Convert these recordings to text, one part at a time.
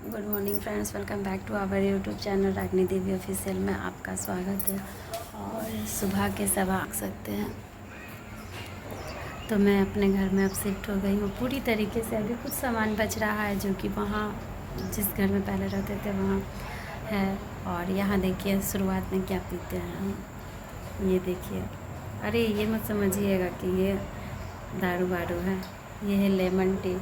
Good morning friends, welcome back to our YouTube channel Ragni Devi official में आपका स्वागत है। और सुबह के 7:08 हैं। तो मैं अपने घर में अब शिफ्ट हो गई हूँ पूरी तरीके से। अभी कुछ सामान बच रहा है जो कि वहाँ जिस घर में पहले रहते थे वहाँ है। और यहाँ देखिए शुरुआत में क्या पीते हैं हम, ये देखिए। अरे ये मत समझिएगा कि ये दारू वारू है, ये है लेमन टी।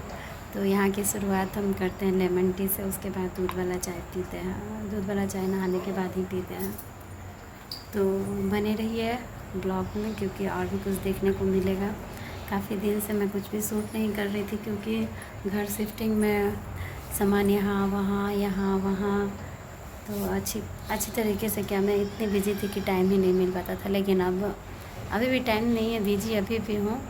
तो यहाँ की शुरुआत हम करते हैं लेमन टी से, उसके बाद दूध वाला चाय पीते हैं। दूध वाला चाय नहाने के बाद ही पीते हैं। तो बने रहिए ब्लॉग में क्योंकि और भी कुछ देखने को मिलेगा। काफ़ी दिन से मैं कुछ भी शूट नहीं कर रही थी क्योंकि घर शिफ्टिंग में सामान यहाँ वहाँ तो अच्छी तरीके से क्या मैं इतनी बिजी थी कि टाइम ही नहीं मिल पाता था। लेकिन अब अभी भी टाइम नहीं है, बिजी अभी भी हूँ,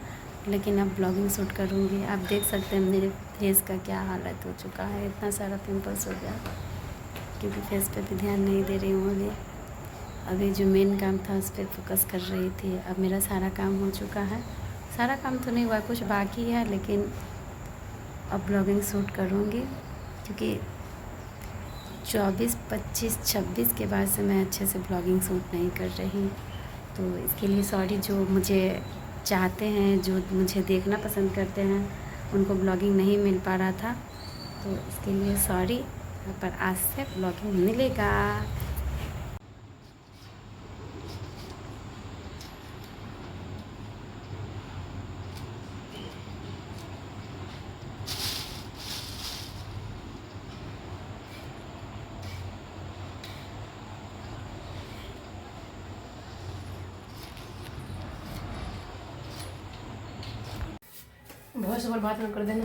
लेकिन अब ब्लॉगिंग शूट करूँगी। आप देख सकते हैं मेरे फेस का क्या हालत हो चुका है, इतना सारा पिंपल्स हो गया क्योंकि फेस पे भी ध्यान नहीं दे रही हूँ। अभी जो मेन काम था उस पर फोकस कर रही थी। अब मेरा सारा काम हो चुका है, सारा काम तो नहीं हुआ, कुछ बाकी है, लेकिन अब ब्लॉगिंग शूट करूँगी क्योंकि 24, 25, 26 के बाद से मैं अच्छे से ब्लॉगिंग शूट नहीं कर रही। तो इसके लिए सॉरी। जो मुझे चाहते हैं, जो मुझे देखना पसंद करते हैं, उनको ब्लॉगिंग नहीं मिल पा रहा था, तो इसके लिए सॉरी। पर आज से ब्लॉगिंग मिलेगा। बहुत से बात न कर देना।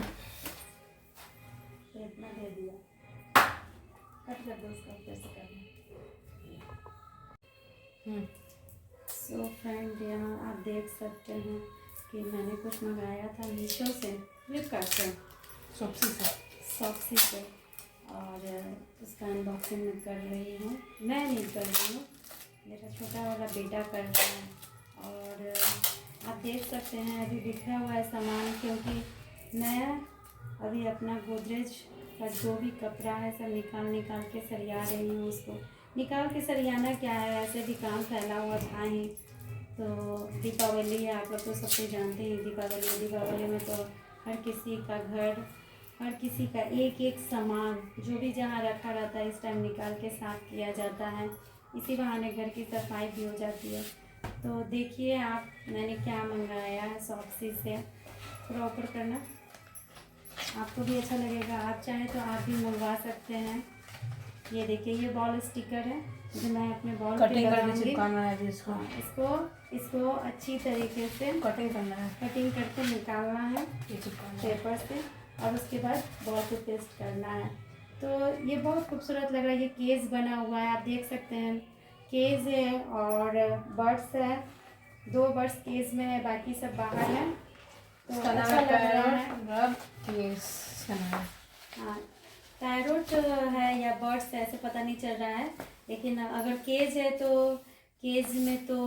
इतना दे दिया, कट कर दो उसका, कैसे करना। सो फ्रेंड, यहाँ आप देख सकते हैं कि मैंने कुछ मंगाया था मीशो से, फ्लिपकार्ट से, शॉप्सी से, और उसका अनबॉक्सिंग मैं कर रही हूँ। मैं नहीं कर रही हूँ, मेरा छोटा वाला बेटा कर रहा है। और आप देख सकते हैं अभी बिखरा हुआ है सामान, क्योंकि मैं अभी अपना गोदरेज का जो भी कपड़ा है सब निकाल के सरिया रही हूँ। उसको निकाल के सरियाना क्या है, ऐसे भी काम फैला हुआ था ही। तो दीपावली है, आप लोग तो सब कुछ जानते हैं। दीपावली में तो हर किसी का घर, हर किसी का एक एक सामान जो भी जहाँ रखा रहता है इस टाइम निकाल के साफ़ किया जाता है। इसी बहाने घर की सफाई भी हो जाती है। तो देखिए आप, मैंने क्या मंगाया है शॉप्सी से। थोड़ा ऊपर करना, आपको भी अच्छा लगेगा। आप चाहें तो आप भी मंगवा सकते हैं। ये देखिए, ये बॉल स्टिकर है जो मैं अपने बॉल पे लगाऊंगी। इसको अच्छी तरीके से कटिंग करके निकालना है पेपर से, और उसके बाद बॉल पे पेस्ट करना है। तो ये बहुत खूबसूरत लग रहा है। ये केस बना हुआ है, आप देख सकते हैं। केस है और बर्ड्स है, 2 बर्ड्स केस में है, बाकी सब बाहर है। तो अच्छा लग रहा है। हाँ, पैरोट है या बर्ड्स है ऐसे पता नहीं चल रहा है, लेकिन अगर केज है तो केज में तो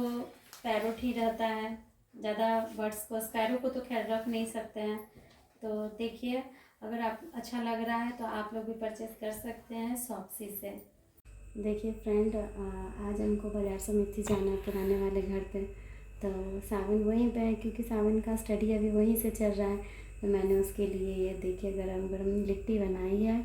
पैरोट ही रहता है। ज़्यादा बर्ड्स को, स्पैरो को तो खैर रख नहीं सकते हैं। तो देखिए, अगर आप अच्छा लग रहा है तो आप लोग भी परचेस कर सकते हैं शॉप्सी से। देखिए फ्रेंड, आज हमको बाजार समिति जाना है पुराने वाले घर पे। तो सावन वहीं पे है क्योंकि सावन का स्टडी अभी वहीं से चल रहा है। तो मैंने उसके लिए ये देखिए गरम गरम लिट्टी बनाई है,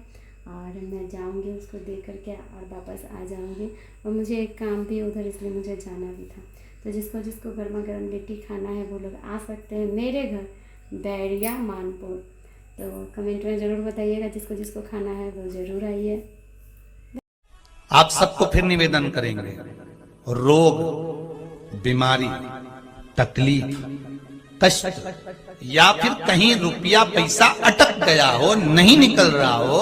और मैं जाऊंगी उसको देख करके और वापस आ जाऊंगी। और मुझे एक काम भी उधर, इसलिए मुझे जाना भी था। तो जिसको जिसको गर्मा गर्म लिट्टी खाना है वो लोग आ सकते हैं मेरे घर, बैरिया मानपुर। तो कमेंट में ज़रूर बताइएगा, जिसको जिसको खाना है वो ज़रूर आइए। आप सबको फिर निवेदन करेंगे, रोग, बीमारी, तकलीफ, कष्ट, या फिर कहीं रुपया पैसा अटक गया हो, नहीं निकल रहा हो,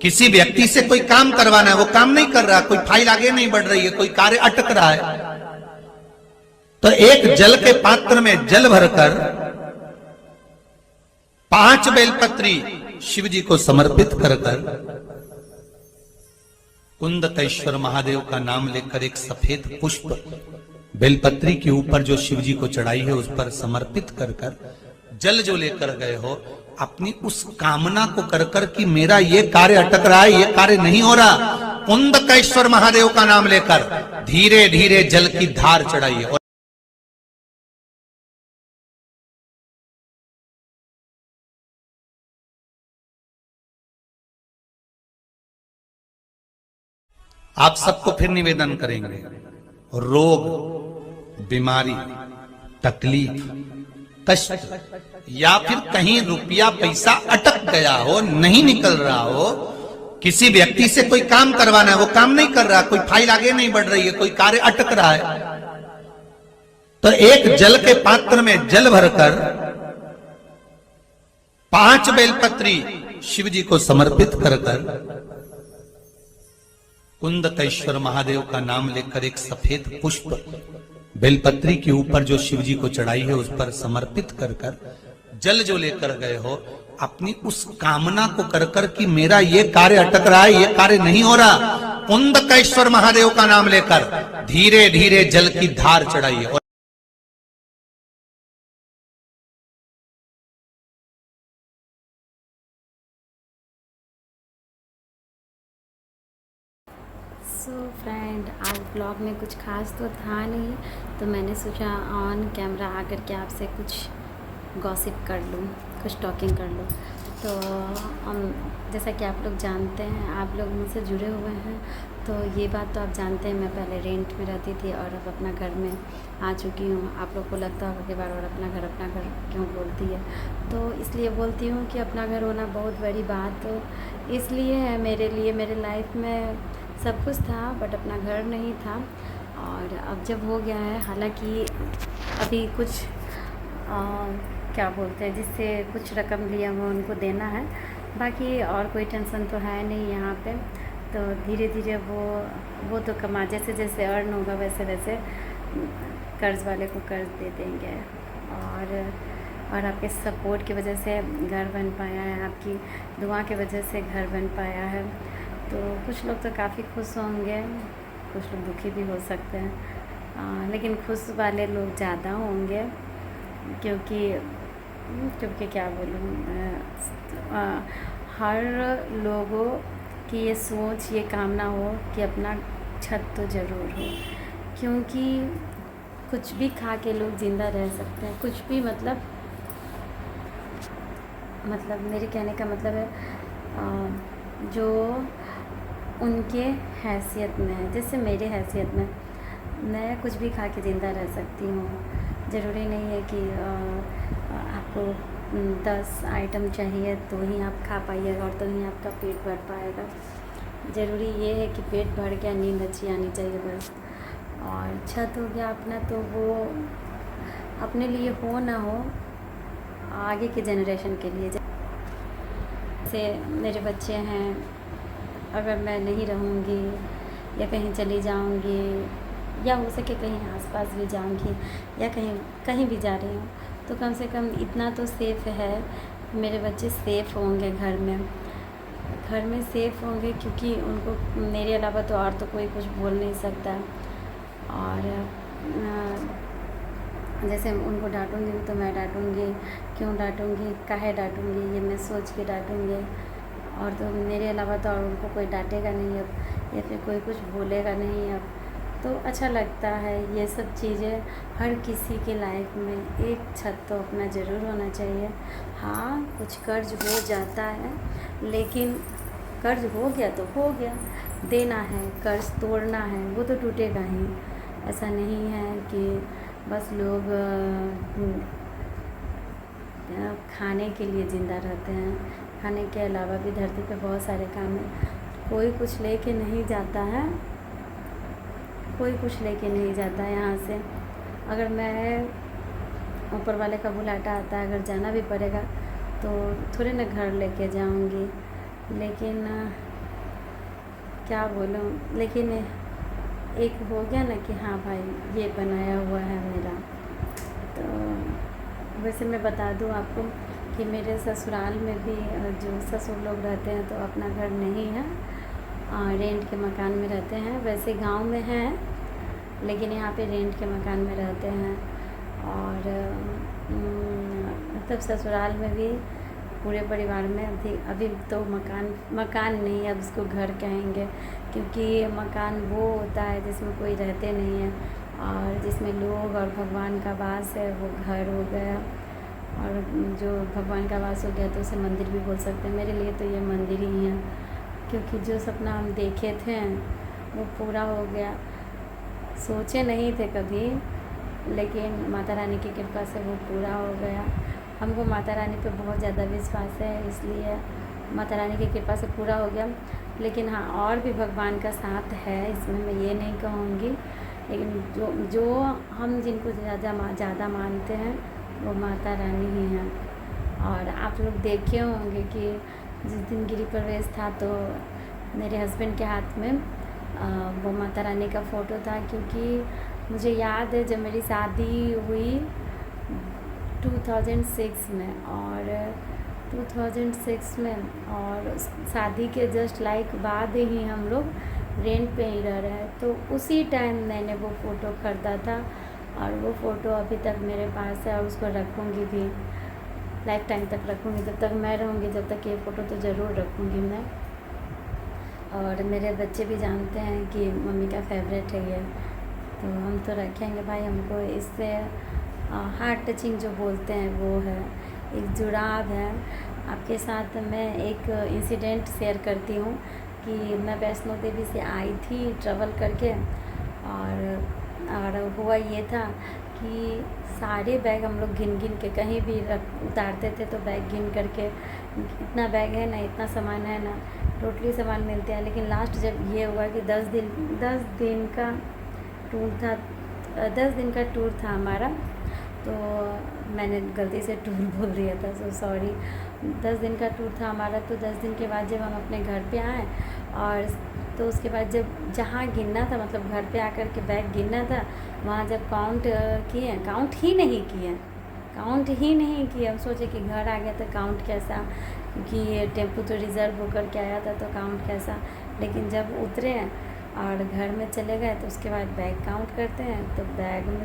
किसी व्यक्ति से कोई काम करवाना है, वो काम नहीं कर रहा, कोई फाइल आगे नहीं बढ़ रही है, कोई कार्य अटक रहा है, तो एक जल के पात्र में जल भरकर 5 बेलपत्री शिव जी को समर्पित कर कुंदकेश्वर महादेव का नाम लेकर एक सफेद पुष्प बेलपत्री के ऊपर जो शिव जी को चढ़ाई है उस पर समर्पित कर जल जो लेकर गए हो अपनी उस कामना को कर कर कि मेरा ये कार्य अटक रहा है, ये कार्य नहीं हो रहा, कुंदकेश्वर महादेव का नाम लेकर धीरे धीरे जल की धार चढ़ाइए। और आप सबको फिर निवेदन करेंगे, रोग, बीमारी, तकलीफ, कष्ट या फिर कहीं रुपया पैसा अटक गया हो, नहीं निकल रहा हो, किसी व्यक्ति से कोई काम करवाना है, वो काम नहीं कर रहा, कोई फाइल आगे नहीं बढ़ रही है, कोई कार्य अटक रहा है, तो एक जल के पात्र में जल भरकर 5 बेलपत्री शिव जी को समर्पित कर कुंदकेश्वर महादेव का नाम लेकर एक सफेद पुष्प बेलपत्री के ऊपर जो शिव जी को चढ़ाई है उस पर समर्पित कर जल जो लेकर गए हो, अपनी उस कामना को कर कर कि मेरा ये कार्य अटक रहा है, ये कार्य नहीं हो रहा, कुंदकेश्वर महादेव का नाम लेकर धीरे धीरे जल की धार चढ़ाइए। और सो फ्रेंड, आज ब्लॉग में कुछ खास तो था नहीं, तो मैंने सोचा ऑन कैमरा आकर के आपसे कुछ गॉसिप कर लूँ, कुछ टॉकिंग कर लूँ। तो जैसा कि आप लोग जानते हैं, आप लोग मुझसे जुड़े हुए हैं, तो ये बात तो आप जानते हैं, मैं पहले रेंट में रहती थी और अब अपना घर में आ चुकी हूँ। आप लोग को लगता होगा कि बार बार अपना घर क्यों बोलती है, तो इसलिए बोलती हूँ कि अपना घर होना बहुत बड़ी बात तो इसलिए है मेरे लिए। मेरे लाइफ में सब कुछ था बट अपना घर नहीं था, और अब जब हो गया है, हालांकि अभी कुछ क्या बोलते हैं, जिससे कुछ रकम लिया हुआ उनको देना है, बाकी और कोई टेंशन तो है नहीं यहाँ पे। तो धीरे धीरे वो तो कमा, जैसे जैसे अर्न होगा वैसे वैसे कर्ज़ वाले को कर्ज़ दे देंगे। और आपके सपोर्ट की वजह से घर बन पाया है, आपकी दुआ की वजह से घर बन पाया है। तो कुछ लोग तो काफ़ी खुश होंगे, कुछ लोग दुखी भी हो सकते हैं, लेकिन खुश वाले लोग ज़्यादा होंगे, क्योंकि क्या बोलूँ, हर लोगों की ये सोच, ये कामना हो कि अपना छत तो ज़रूर हो, क्योंकि कुछ भी खा के लोग ज़िंदा रह सकते हैं, कुछ भी मतलब मेरे कहने का मतलब है जो उनके हैसियत में है, जैसे मेरे हैसियत में मैं कुछ भी खा के ज़िंदा रह सकती हूँ। ज़रूरी नहीं है कि आपको 10 आइटम चाहिए तो ही आप खा पाइएगा और तो ही आपका पेट भर पाएगा। ज़रूरी ये है कि पेट भर गया, नींद अच्छी आनी चाहिए बस। और छत हो गया अपना, तो वो अपने लिए हो ना हो, आगे के जनरेशन के लिए। जैसे मेरे बच्चे हैं, अगर मैं नहीं रहूँगी या कहीं चली जाऊँगी या हो सके कहीं आसपास भी जाऊँगी या कहीं भी जा रही हूँ, तो कम से कम इतना तो सेफ़ है, मेरे बच्चे सेफ़ होंगे, घर में सेफ़ होंगे, क्योंकि उनको मेरे अलावा तो और तो कोई कुछ बोल नहीं सकता। और जैसे उनको डांटूँगी तो मैं डांटूँगी, क्यों डांटूँगी, काहे डांटूँगी, ये मैं सोच के डांटूँगी, और तो मेरे अलावा तो और उनको कोई डांटेगा नहीं अब, या फिर कोई कुछ बोलेगा नहीं अब। तो अच्छा लगता है ये सब चीज़ें। हर किसी के लाइफ में एक छत तो अपना ज़रूर होना चाहिए। हाँ, कुछ कर्ज हो जाता है, लेकिन कर्ज हो गया तो हो गया, देना है, कर्ज तोड़ना है, वो तो टूटेगा ही। ऐसा नहीं है कि बस लोग खाने के लिए ज़िंदा रहते हैं, खाने के अलावा भी धरती पे बहुत सारे काम हैं। कोई कुछ लेके नहीं जाता है, कोई कुछ लेके नहीं जाता है यहाँ से। अगर मैं ऊपर वाले का बुलाता आता है, अगर जाना भी पड़ेगा तो थोड़े ना घर लेके जाऊँगी, लेकिन क्या बोलूँ, लेकिन एक हो गया ना कि हाँ भाई ये बनाया हुआ है मेरा। तो वैसे मैं बता दूँ आपको कि मेरे ससुराल में भी जो ससुर लोग रहते हैं तो अपना घर नहीं है, रेंट के मकान में रहते हैं। वैसे गांव में हैं, लेकिन यहाँ पे रेंट के मकान में रहते हैं। और मतलब ससुराल में भी पूरे परिवार में अभी तो मकान नहीं, अब इसको घर कहेंगे, क्योंकि मकान वो होता है जिसमें कोई रहते नहीं है, और जिसमें लोग और भगवान का वास है, वो घर हो गया। और जो भगवान का वास हो गया तो उसे मंदिर भी बोल सकते हैं। मेरे लिए तो ये मंदिर ही है, क्योंकि जो सपना हम देखे थे वो पूरा हो गया। सोचे नहीं थे कभी, लेकिन माता रानी की कृपा से वो पूरा हो गया। हमको माता रानी पे बहुत ज़्यादा विश्वास है, इसलिए माता रानी की कृपा से पूरा हो गया। लेकिन हाँ, और भी भगवान का साथ है इसमें, मैं ये नहीं कहूँगी, लेकिन जो हम जिनको ज़्यादा मानते हैं वो माता रानी ही हैं। और आप लोग देखे होंगे कि जिस दिन गिरी प्रवेश था तो मेरे हस्बैंड के हाथ में वो माता रानी का फ़ोटो था, क्योंकि मुझे याद है जब मेरी शादी हुई 2006 में, और 2006 में, और शादी के जस्ट लाइक बाद ही हम लोग रेंट पे ही रह रहे हैं। तो उसी टाइम मैंने वो फ़ोटो ख़रीदा था, और वो फ़ोटो अभी तक मेरे पास है, और उसको रखूँगी भी, लाइफ टाइम तक रखूँगी। जब तक मैं रहूँगी, जब तक ये फ़ोटो तो ज़रूर रखूँगी मैं। और मेरे बच्चे भी जानते हैं कि मम्मी का फेवरेट है ये, तो हम तो रखेंगे भाई। हमको इससे हार्ट टचिंग जो बोलते हैं वो है, एक जुड़ाव है। आपके साथ मैं एक इंसिडेंट शेयर करती हूँ कि मैं वैष्णो देवी से आई थी ट्रैवल करके, और हुआ ये था कि सारे बैग हम लोग गिन के कहीं भी उतारते थे, तो बैग गिन करके इतना बैग है ना, इतना सामान है ना, टोटली सामान मिलते हैं। लेकिन लास्ट जब ये हुआ कि 10 दिन का टूर था, 10 दिन का टूर था हमारा, तो मैंने गलती से टूर बोल दिया था, सो सॉरी। 10 दिन का टूर था हमारा, तो 10 दिन के बाद जब हम अपने घर पे आए, और तो उसके बाद जब जहाँ गिनना था, मतलब घर पे आकर के बैग गिनना था, वहाँ जब काउंट किए, काउंट ही नहीं किए। हम सोचे कि घर आ गया तो काउंट कैसा, क्योंकि ये टेम्पो तो रिज़र्व होकर के आया था, तो काउंट कैसा। लेकिन जब उतरे और घर में चले गए तो उसके बाद बैग काउंट करते हैं, तो बैग में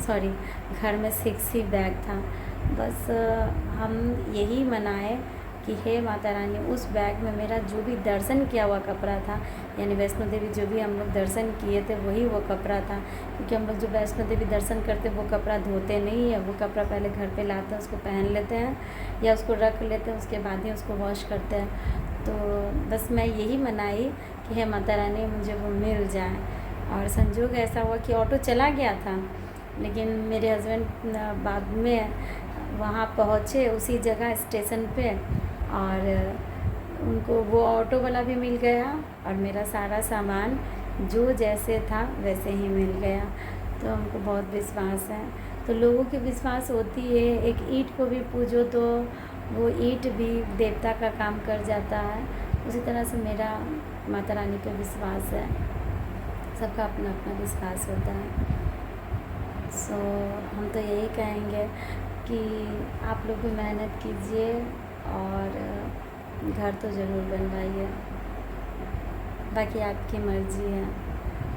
6 घर में 6 ही बैग था। बस हम यही मनाए कि हे माता रानी, उस बैग में मेरा जो भी दर्शन किया हुआ कपड़ा था, यानी वैष्णो देवी जो भी हम लोग दर्शन किए थे वही वो कपड़ा था। क्योंकि हम लोग जो वैष्णो देवी दर्शन करते वो कपड़ा धोते नहीं है, वो कपड़ा पहले घर पे लाते हैं, उसको पहन लेते हैं या उसको रख लेते हैं, उसके बाद ही उसको वॉश करते हैं। तो बस मैं यही मनाई कि हे माता रानी मुझे वो मिल जाए। और संजोग ऐसा हुआ कि ऑटो चला गया था, लेकिन मेरे हस्बैंड बाद में वहाँ पहुँचे उसी जगह स्टेशन पे, और उनको वो ऑटो वाला भी मिल गया, और मेरा सारा सामान जो जैसे था वैसे ही मिल गया। तो हमको बहुत विश्वास है। तो लोगों की विश्वास होती है, एक ईंट को भी पूजो तो वो ईंट भी देवता का काम कर जाता है। उसी तरह से मेरा माता रानी पे विश्वास है। सबका अपना अपना विश्वास होता है। सो हम तो यही कहेंगे कि आप लोग भी मेहनत कीजिए और घर तो ज़रूर बनवाइए, बाकी आपकी मर्ज़ी है।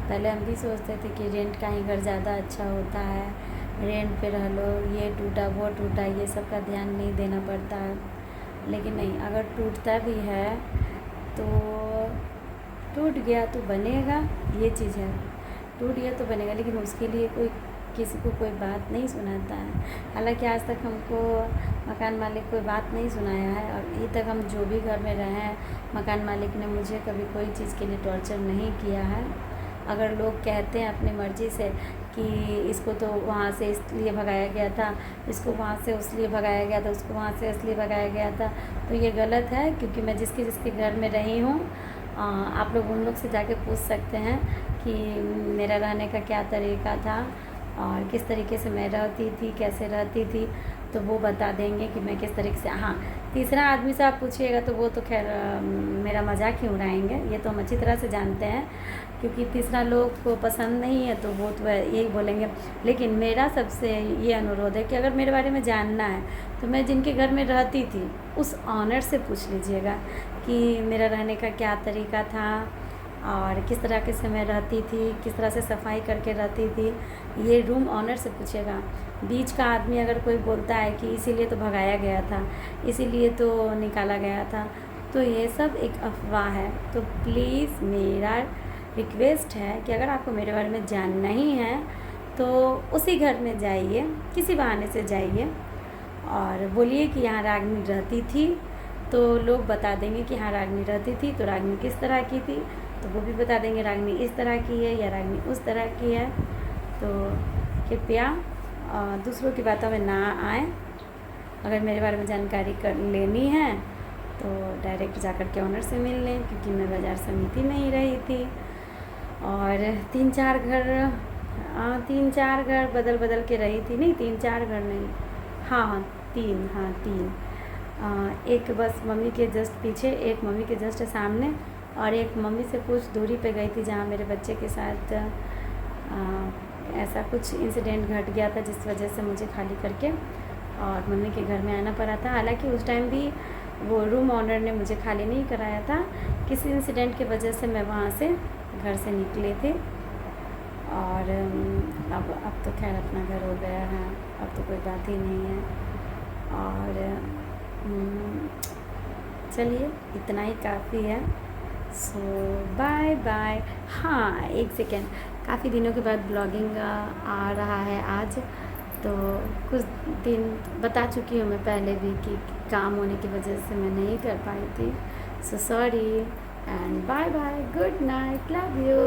पहले हम भी सोचते थे कि रेंट का ही घर ज़्यादा अच्छा होता है, रेंट पे रह लो, ये टूटा वो टूटा, ये सब का ध्यान नहीं देना पड़ता है। लेकिन नहीं, अगर टूटता भी है तो टूट गया तो बनेगा, ये चीज़ है। टूट गया तो बनेगा, लेकिन उसके लिए कोई किसी को कोई बात नहीं सुनाता है। हालांकि आज तक हमको मकान मालिक कोई बात नहीं सुनाया है, और ये तक हम जो भी घर में रहे हैं मकान मालिक ने मुझे कभी कोई चीज़ के लिए टॉर्चर नहीं किया है। अगर लोग कहते हैं अपनी मर्ज़ी से कि इसको तो वहाँ से इसलिए भगाया गया था, इसको वहाँ से उसलिए भगाया गया था, उसको वहाँ से इसलिए भगाया गया था, तो ये गलत है। क्योंकि मैं जिसके घर में रही हूँ, आप लोग उन लोग से जाके पूछ सकते हैं कि मेरा रहने का क्या तरीका था और किस तरीके से मैं रहती थी, कैसे रहती थी, तो वो बता देंगे कि मैं किस तरीके से। हाँ, तीसरा आदमी से आप पूछिएगा तो वो तो खैर मेरा मजाक ही उड़ाएंगे, ये तो हम अच्छी तरह से जानते हैं, क्योंकि तीसरा लोग को पसंद नहीं है तो वो तो यही बोलेंगे। लेकिन मेरा सबसे ये अनुरोध है कि अगर मेरे बारे में जानना है तो मैं जिनके घर में रहती थी उस ऑनर से पूछ लीजिएगा कि मेरा रहने का क्या तरीका था, और किस तरह से मैं रहती थी, किस तरह से सफाई करके रहती थी, ये रूम ऑनर से पूछेगा। बीच का आदमी अगर कोई बोलता है कि इसीलिए तो भगाया गया था, इसीलिए तो निकाला गया था, तो ये सब एक अफवाह है। तो प्लीज़ मेरा रिक्वेस्ट है कि अगर आपको मेरे बारे में जानना ही है तो उसी घर में जाइए, किसी बहाने से जाइए और बोलिए कि यहाँ रागनी रहती थी, तो लोग बता देंगे कि हाँ रागनी रहती थी। तो रागनी किस तरह की थी तो वो भी बता देंगे, रागनी इस तरह की है या रागनी उस तरह की है। तो कृपया दूसरों की बातों में ना आए। अगर मेरे बारे में जानकारी लेनी है तो डायरेक्ट जाकर के ऑनर से मिल लें, क्योंकि मैं बाज़ार समिति में ही रही थी और 3-4 घर बदल बदल के रही थी। नहीं 3-4 घर नहीं, हाँ 3। एक बस मम्मी के जस्ट पीछे, एक मम्मी के जस्ट सामने और एक मम्मी से कुछ दूरी पे गई थी, जहाँ मेरे बच्चे के साथ ऐसा कुछ इंसिडेंट घट गया था जिस वजह से मुझे खाली करके और मम्मी के घर में आना पड़ा था। हालांकि उस टाइम भी वो रूम ऑनर ने मुझे खाली नहीं कराया था, किसी इंसिडेंट की वजह से मैं वहाँ से घर से निकले थे। और अब तो खैर अपना घर हो गया है, अब तो कोई बात ही नहीं है। और चलिए इतना ही काफ़ी है। सो बाय बाय। हाँ एक सेकेंड, काफ़ी दिनों के बाद ब्लॉगिंग आ रहा है आज, तो कुछ दिन बता चुकी हूँ मैं पहले भी कि काम होने की वजह से मैं नहीं कर पाई थी। So sorry and bye bye, good night, love you.